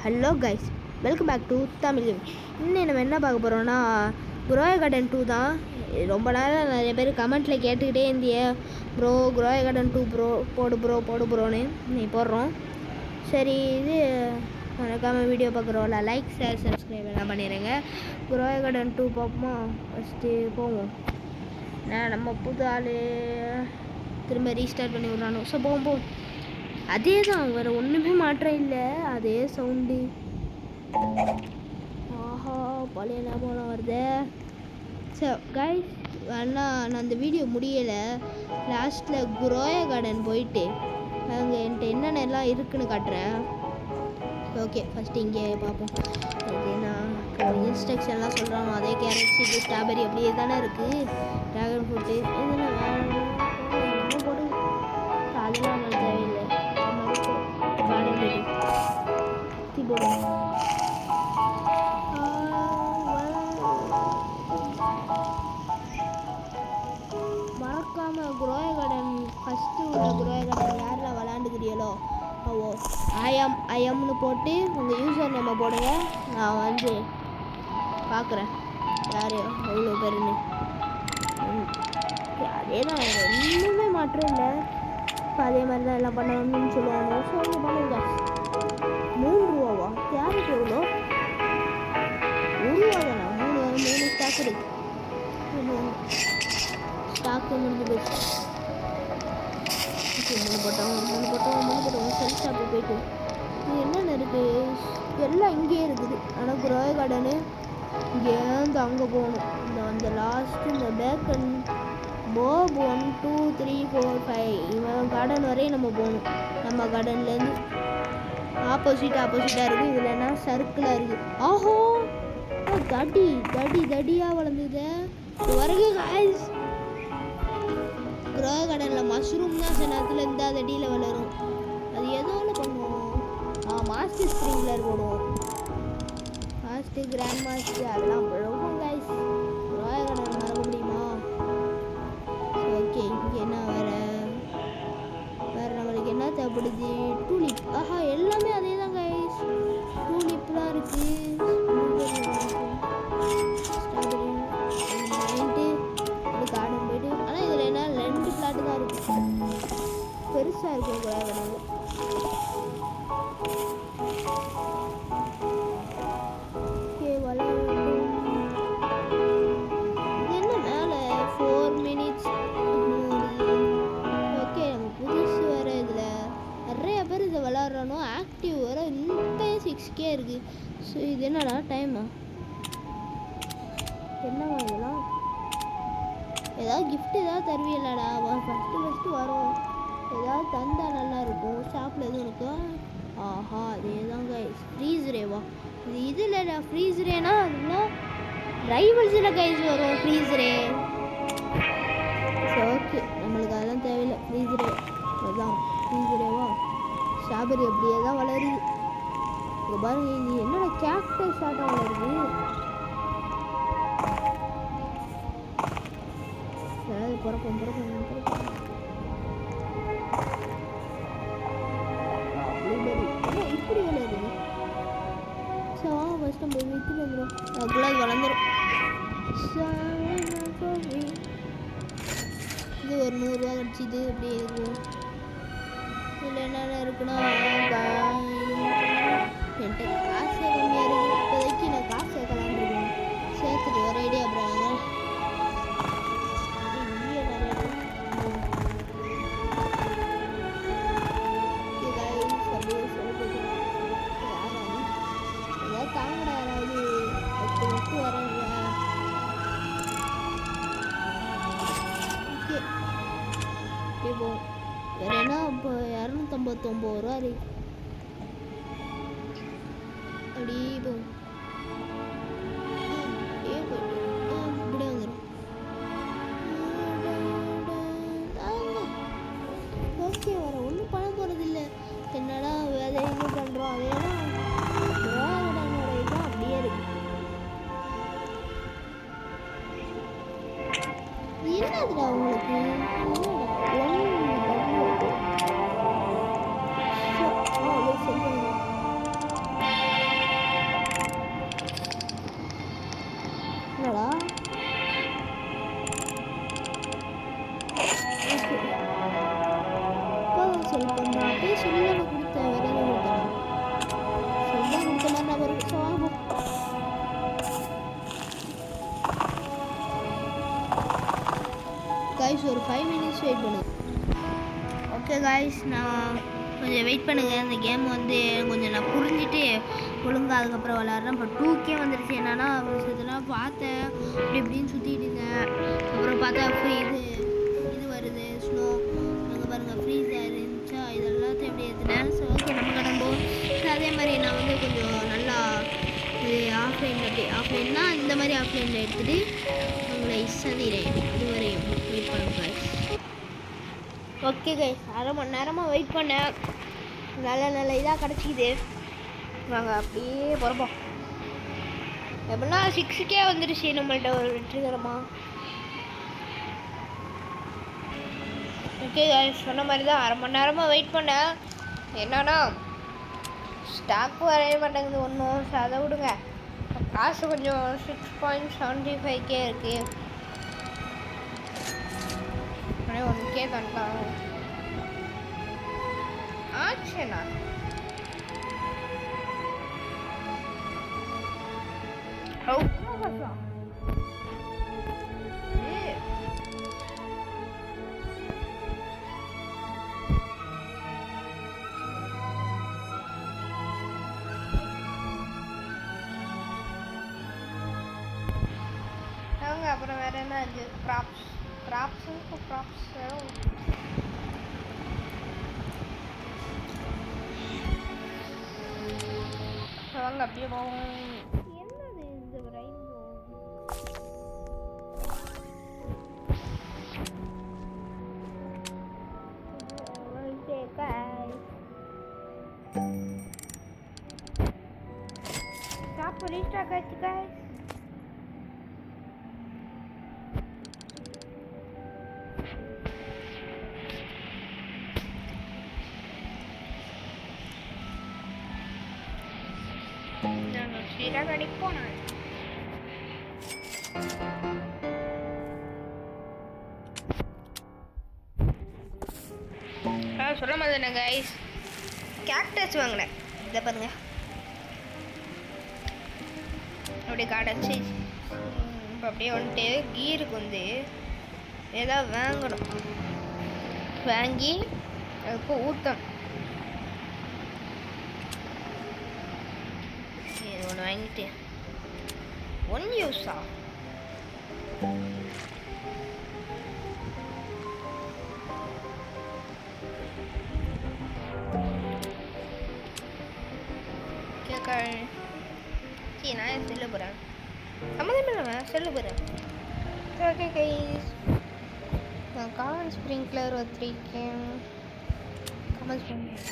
Hello guys, welcome back to Tamil game. இன்னும் நம்ம என்ன பார்க்க போகிறோன்னா குரோயா கார்டன் 2 தான். ரொம்ப நாளாக நிறைய பேர் கமெண்ட்டில் கேட்டுக்கிட்டே இருந்தியே, ப்ரோ குரோயா கார்டன் 2 ப்ரோ போடு ப்ரோன்னு நீ போடுறோம். சரி, இது மறக்காமல் வீடியோ பார்க்குறோம்ல, லைக் ஷேர் சப்ஸ்கிரைப் எல்லாம் பண்ணிடுங்க. குரோயா கார்டன் 2 பார்ப்போமா? ஃபஸ்ட்டு போவோம். நம்ம புது ஆள் திரும்ப ரீஸ்டார்ட் பண்ணி விட்றானோ. ஸோ போவோம். அதே தான், வேறு ஒன்றுமே மாற்றம் இல்லை, அதே சவுண்டு. ஆஹா, பழைய ஞாபகம் வருது. ஸோ கைஸ், ஆனால் நான் அந்த வீடியோ முடியலை. லாஸ்ட்டில் குரோயா கார்டன் போயிட்டு அங்கே என்கிட்ட என்னென்னலாம் இருக்குதுன்னு காட்டுறேன். ஓகே, ஃபஸ்ட்டு இங்கே பார்ப்போம். அப்படின்னா இன்ஸ்ட்ரக்ஷன்லாம் சொல்கிறாங்க. அதே கேரட் சீடு ஸ்ட்ராபெரி அப்படியே தானே இருக்குது. ட்ராகன் ஃப்ரூட்டு இதெல்லாம் வேணும் போடு. அதெல்லாம் நம்மளுக்கு தேவையில்லை. கார்டன் ரெடி போடுவோம். மறக்காமல் குரோயா கார்டன் ஃபஸ்ட்டு உள்ள குரோயா கார்டன் யாரெல்லாம் விளாண்டுக்கிறீங்களோ ஐஎம்னு போட்டு உங்கள் யூசர் நேமை போடுங்க. நான் வந்து பார்க்குறேன் யார் எவ்வளோ பேருன்னு. அதே தான், ஒன்றுமே மாற்றம் இல்லை. இப்போ அதே மாதிரி தான் எல்லாம் பண்ணணும்னு சொல்லுவாங்க. ஸோ வந்து பண்ணுங்க. 3 ரூபாவா? கேரட் எவ்வளோ? 1 ரூபா தானே? 3 ஸ்டாக் இருக்கு. ஸ்டாக்கு முடிஞ்சு போச்சு. மூணு போட்டோம் செல் ஷாப்பு போயிட்டு இது என்னென்ன இருக்குது எல்லாம் இங்கேயே இருக்குது. ஆனால் குரோயா கார்டனு இங்கேருந்து அங்கே போகணும். அந்த லாஸ்ட்டு இந்த பேக்கன் போப் 1 2 3 4 5 இவன் கார்டன் வரையும் நம்ம போகணும். நம்ம கார்டன்லேருந்து ஆப்போசிட்டாக இருக்குது. இதில் என்ன சர்க்கிளாக இருக்குது. ஆஹோ, தடியாக வளர்ந்துது வரைக்கும். காய்ஸ், குரோயா கார்டனில் மஷ்ரூம் தான் சில நேரத்தில் இந்த தடியில் வளரும். அது ஏதோ ஒன்று பண்ணுவோம். மாஸ்டர் ஸ்ப்ரிங்க்லர் போடுவோம். மாஸ்டர் கிராண்ட் மாஸ்டர் அதெல்லாம் போடுவோம். காய்ஸ், குரோயா கார்டன் மறக்க முடியுமா? ஓகே, இங்கே என்ன வேறு நம்மளுக்கு என்ன தேவைப்படுது? டூலிப். ஆஹா, எல்லாமே அதே தான் கைஸ். டூலிப்லாம் இருக்குது. ஸ்ட்ராபெரி வாங்கிட்டு ஒரு கார்டன் போய்ட்டு. ஆனால் இதில் என்ன 2 பிளாட்டு தான் இருக்குது. பெருசாக இருக்கும் குரோயா கார்டனில். ஓகே, என்ன மேலே 4 மினிட்ஸ். ஓகே, நம்ம புதுசு வேறு. இதில் நிறைய பேர் இதை விளாட்றணும். ஆக்டிவ் வேறு இப்போயே 6K இருக்குது. ஸோ இது என்னடா டைமா? என்னவா இதெல்லாம்? ஏதாவது கிஃப்ட் ஏதாவது தருவீங்களாடா? ஃபஸ்ட்டு வரும். ஏதாவது தந்தால் நல்லாயிருக்கும். ஷாப்பில் எதுவும் இருக்கா? ஆஹா, அதே தான் கைஸ். ஃப்ரீஸ்ரேவா? இது இல்லைடா. ஃப்ரீஸ்ரேனா அதுனா ரைவல்ஸில் கைஸ் வரும் ஃப்ரீஸ்ரே. ஸோ ஓகே, நம்மளுக்கு அதெல்லாம் தேவையில்லை. ஃப்ரீஸ்ரே அதுதான். ஃப்ரீஸ்ரேவா? ஸ்ட்ராபெரி அப்படியே தான் வளருது. இங்கே பாருங்க, இது என்னோட கேக்டஸ் ஷார்ட்டாக வளருது. அதாவது பிறக்கும் இப்படி வளருது. ஸோ ஃபஸ்ட் நம்ம விற்று வந்துடும். அதுக்குள்ளே அது வளர்ந்துடும். இது ஒரு 100 ரூபா கிடச்சிது. அப்படியே இருக்கும். இதில் என்னென்ன இருக்குன்னா என்கிட்ட காசே கம்மியாக இருக்குது. இப்போதைக்கு நான் காசு சேர்க்கலான்னு இருக்கேன். சேர்த்துட்டு ஒரு ஐடியா அப்புறம் தாங்கடா யாராவது 8 வரேங்க. ஓகே, இப்போ வேறு என்ன? இப்போ 259 ரூபா இருக்கு. அப்படி போகும். இப்படியே வந்துடும். ஓகே, வேறு ஒன்றும் பண்ண போகிறது இல்லை. என்னடா வேலை என்ன பண்ணுறோம்? அதேதான் குரோயாடனோட இதுதான் அப்படியே இருக்கு. என்னதுடா உங்களுக்கு? ப்ளீஸ் வெயிட் பண்ணுங்க. ஓகே காய்ஸ், நான் கொஞ்சம் வெயிட் பண்ணுங்கள். இந்த கேம் வந்து கொஞ்சம் நான் புரிஞ்சுட்டு ஒழுங்காக அதுக்கப்புறம் விளாட்றேன். இப்போ 2K வந்துடுச்சு. என்னன்னா இதெல்லாம் பார்த்தேன், அப்படி இப்படின்னு சுற்றிட்டு இருந்தேன். அப்புறம் பார்த்தா இது வருது, ஸ்னோ அங்கே பாருங்கள், ஃப்ரீஸ் ஆயிருந்துச்சா, இது எல்லாத்தையும் எப்படி ஏற்றுனேன். ஸோ ஓகே, நம்ம கிளம்புவோம். ஸோ அதே மாதிரி நான் வந்து கொஞ்சம் நல்லா இது ஆஃப்லைன்னா இந்த மாதிரி ஆஃப்லைனில் எடுத்துகிட்டு உங்களை சந்திக்கிறேன். இதுவரையும் வெயிட் பண்ணுங்க. ஓகே கைஸ், அரை மணி நேரமாக வெயிட் பண்ணேன். நல்ல இதாக கிடச்சிக்குது. நாங்கள் அப்படியே போகிறோம். எப்படின்னா 6K வந்துடுச்சு நம்மள்ட்ட ஒரு வெற்றிகரமாக. ஓகே கைஸ், சொன்ன மாதிரி தான் அரை மணி நேரமாக வெயிட் பண்ணேன். என்னன்னா ஸ்டாக் வரைய மாட்டேங்குது ஒன்றும். ஸோ அதை விடுங்க. காசு கொஞ்சம் 6.75K இருக்குது. 1K தந்தாங்க ஆச்சுண்ணா. அப்புறம் வேற என்ன இது ப்ராப்ஸ் வாங்க அப்படியே போவோம். என்னது இந்த ரெயின்போ? ஸ்டாப் ரீஸ்டார்ட் ஆச்சு गाइस. சொல்ல மாதிரி கைஸ், கேக்டஸ் வாங்கினேன். இதை பாருங்க, அப்படியே கார்டன்ஸு. இப்போ அப்படியே வந்துட்டு கீருக்கு வந்து ஏதாவது வாங்கணும். வாங்கி அதுக்கு ஊற்றணும். ஒன்று வாங்கிட்டு ஒன் யூஸா நான் செல்ல போகிறேன். செல்ல போகிறேன். ஓகே கைஸ், நான் காமன் ஸ்ப்ரிங்க்லர் வச்சிருக்கேன். Common sprinkler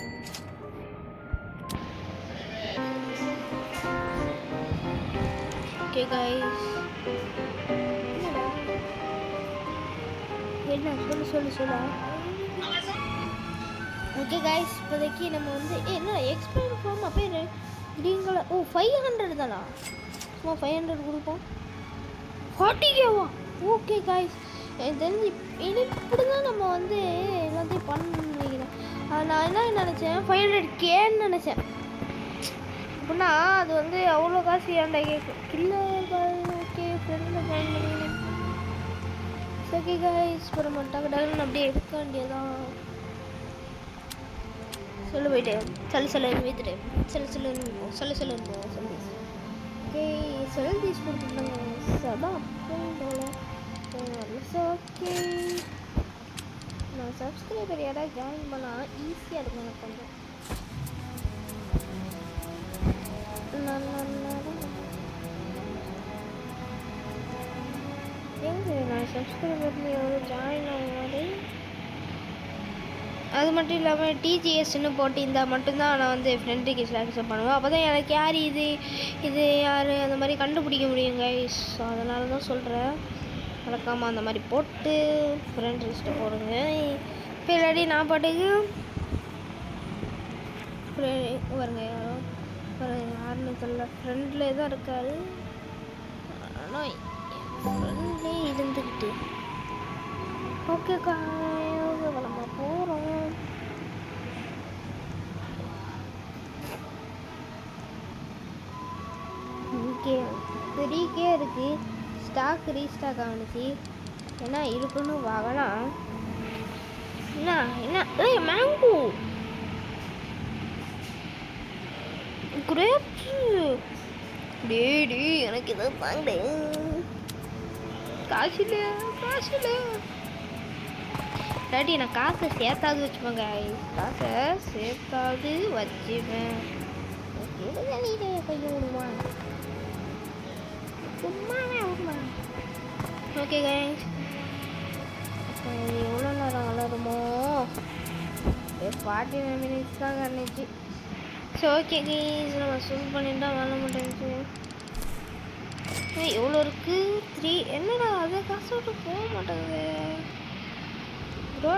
okay guys. என்ன சொல்லு. ஓகே கைஸ், இப்போதைக்கு நம்ம வந்து என்ன எக்ஸ்பிளைன் ஃபார்ம் பேர் நீங்களா? 500 தானா? சும்மா 500 கொடுப்போம். 40Kவா? ஓகே கைஸ், எனக்கு தெரிஞ்சு இப்படி தான் நம்ம வந்து எல்லாத்தையும் பண்ணிக்கிறேன். நான் என்ன நினச்சேன், 500Kன்னு நினச்சேன். அப்படின்னா அது வந்து அவ்வளோ காசு ஏன்டா கேட்கும். ஓகே ஃப்ரெண்டில் ஜாயின் பண்ணிக்கிறேன். ஓகே கைஸ், இப்போ நம்ம டக்குன்னு அப்படியே எடுக்க வேண்டியதான். சொல்ல போயிட்டு சல்லுன்னு வீத்துட்டு சல்லுன்னு ஓகே செல்தீஸ் கொடுத்துருந்தாங்க. அதான் ஓகே, நான் சப்ஸ்கிரைபர் யாராவது ஜாயின் பண்ணால் ஈஸியாக இருக்கும் எனக்கு கொஞ்சம். எங்கே நான் சப்ஸ்கிரைபர்ல எவ்வளோ ஜாயின் ஆகாது. அது மட்டும் இல்லாமல் டிஜிஎஸ்ன்னு போட்டு இருந்தால் மட்டும்தான் நான் வந்து ஃப்ரெண்ட் ரிக்வெஸ்ட் அக்செப்ட் பண்ணுவேன். அப்போ தான் எனக்கு யார் இது யார் அந்த மாதிரி கண்டுபிடிக்க முடியும் கைஸ். ஸோ அதனால தான் சொல்கிறேன், மறக்காமல் அந்த மாதிரி போட்டு ஃப்ரெண்ட் லிஸ்ட்டை போடுங்க. இப்போ இல்லாட்டி நான் பாட்டுக்கு வருங்க யாருன்னு தெரியல, ஃப்ரெண்ட்லே தான் இருக்காரு. ஆனால் ஃப்ரெண்ட்லே இருந்துக்கிட்டு ஓகேக்கா நம்ம போகிறோம். இங்கே 3K இருக்குது. ஸ்டாக் ரீஸ்டாக் ஆகிடுச்சு. ஏன்னா இருக்குன்னு வாங்கலாம். என்ன என்ன ஏய் மேங்கோ கிரேப்ஸ் டேடி எனக்கு இதை தாங்க காசு இல்லை டாடி நான் காசை சேர்த்தாவது வச்சுப்பேங்க காசை சேர்த்தாவது வச்சுப்பேன் கொஞ்சம் விடுமா சும்மாவே விடுமா ஓகே கைஸ் எவ்வளோ நேரம் வளருமோ 49 மினிட்ஸ் தான் கண்ணிச்சு ஸோ ஓகே கைஸ் நம்ம ஸ்விம் பண்ணிட்டு வாழ மாட்டேங்குச்சு எவ்வளோ இருக்குது 3 என்னடா அதை காசு விட்டு போக மாட்டேங்குது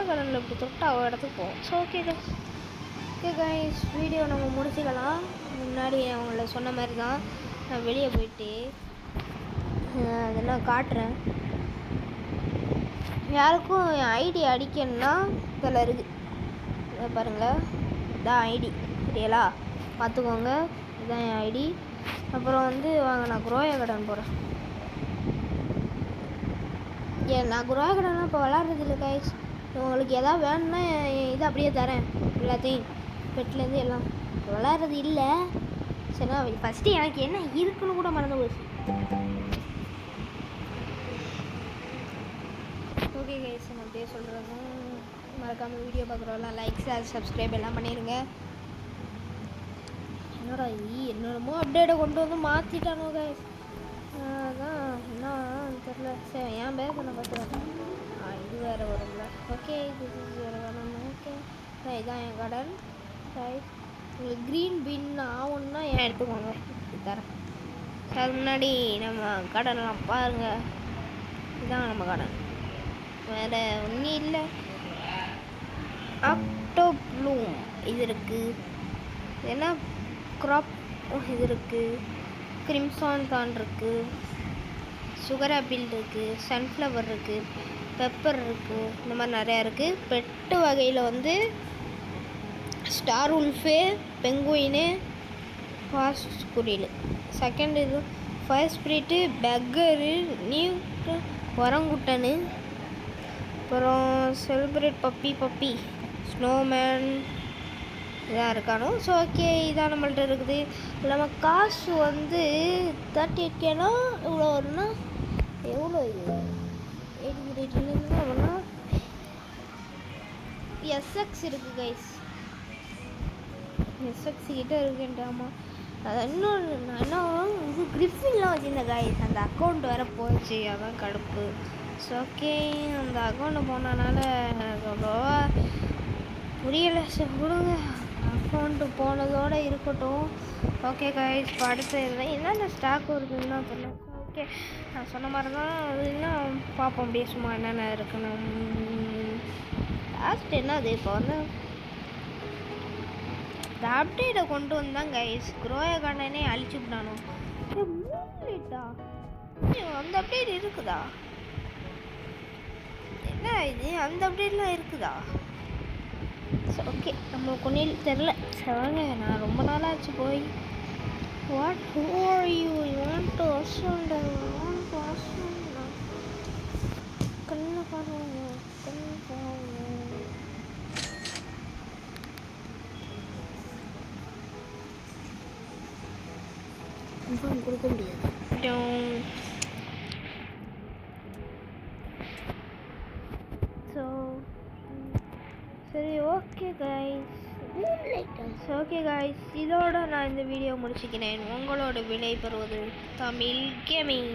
கடனில் இப்படி தொட்டு அவள் இடத்துக்கு போவோம் ஸோ ஓகே கைஸ் வீடியோ நம்ம முடிச்சுக்கலாம் முன்னாடி அவங்கள சொன்ன மாதிரி தான் நான் வெளியே போயிட்டு அதெல்லாம் காட்டுறேன் யாருக்கும் என் ஐடி அடிக்கணுன்னா இதில் இருக்குது இதை பாருங்கள் இதான் ஐடி சரிங்களா பார்த்துக்கோங்க இதுதான் என் ஐடி அப்புறம் வந்து வாங்க நான் குரோயா கடன் போகிறேன் நான் குரோயா கடன்லாம் இப்போ விளாட்றது இல்லை கைஸ் உங்களுக்கு எதாவது வேணும்னா இது அப்படியே தரேன் எல்லாத்தையும் பெட்லேருந்து எல்லாம் விளாட்றது இல்லை சரிண்ணா ஃபஸ்ட்டு எனக்கு என்ன இருக்குன்னு கூட மறந்து போச்சு ஓகே கைஸ் நான் அப்படியே சொல்கிறேங்க மறக்காமல் வீடியோ பார்க்குறோம்லாம் லைக் ஷேர் சப்ஸ்கிரைப் எல்லாம் பண்ணிடுங்க என்னடா என்னென்னமோ அப்டேட்டை கொண்டு வந்து மாற்றிட்டானோ கைஸ் அதான் என்ன தெரில சரி என் பேக் நான் பார்த்துக்கிறேன் இது வேறு வரும்ல ஓகே இது வேறு வேணும் ஓகே இதான் என் கடன் ரைட் உங்களுக்கு க்ரீன் பின் ஆகும்னா ஏன் எடுத்துக்கோங்க தரேன் அது முன்னாடி நம்ம கடன்லாம் பாருங்கள் இதுதான் நம்ம கடன் வேறு ஒன்றும் இல்லை ஆக்டோ ப்ளூம் இது இருக்குது ஏன்னா க்ராப் இது இருக்குது கிரிம்சான் தான் இருக்குது சுகர் ஆப்பிள் இருக்குது சன்ஃப்ளவர் இருக்குது பெப்பர் இருக்குது இந்த மாதிரி நிறையா இருக்குது பெட்டு வகையில் வந்து ஸ்டார் உல்ஃபு பெங்குயினு ஃபாஸ்ட் குரில் செகண்ட் இது ஃபயர் ஸ்பிரிட்டு பெக்கரு நியூ ஒரங்குட்டனு அப்புறம் செலிப்ரேட் பப்பி ஸ்னோமேன் இதாக இருக்கானோ ஸோ ஓகே இதான் நம்மள்ட்ட இருக்குது இல்லாமல் காசு வந்து 38K இவ்வளோ வரும்னா எவ்வளோ இது 88 எஸ்எக்ஸ் இருக்குது கைஸ் எஸ்எக்ஸ் கிட்டே இருக்குன்ட்டாமா அது இன்னொன்று நான் என்ன இது கிரிஃபின்லாம் வச்சுருந்தேன் கைஸ் அந்த அக்கௌண்ட் வேறு போச்சு அதான் கடுப்பு ஸோ ஓகே அந்த அக்கௌண்ட்டை போனனால எனக்கு அவ்வளோவா புரியலை சரி விடுங்க அக்கௌண்ட்டு போனதோடு இருக்கட்டும் ஓகே கைஸ் இப்போ அடுத்து என்னென்ன ஸ்டாக் வருதுன்னு தான் தெரியல ஓகே நான் சொன்ன மாதிரி தான் அது இன்னும் பார்ப்போம் அப்படியே சும்மா என்னென்ன இருக்குன்னு லாஸ்ட் என்னது இப்போ வந்து இந்த அப்டேட்டை கொண்டு வந்தாங்க கைஸ் குரோயா கார்டனே அழிச்சு விட்டானோ மூணுட்டா அந்த அப்டேட் இருக்குதா என்ன இது அந்த அப்டேட்லாம் இருக்குதா ஓகே நம்மளுக்கு ஒன்றும் தெரில சரிங்க நான் ரொம்ப நாளாச்சு போய் what who are you want to assault கண்ணு பாருங்க கண்ணு பாருங்க கொடுக்க முடியாது ஸோ சரி ஓகே கைஸ் இதோட நான் இந்த வீடியோ முடிச்சுக்கிறேன் உங்களோட விடை பெறுவது தமிழ் கேமிங்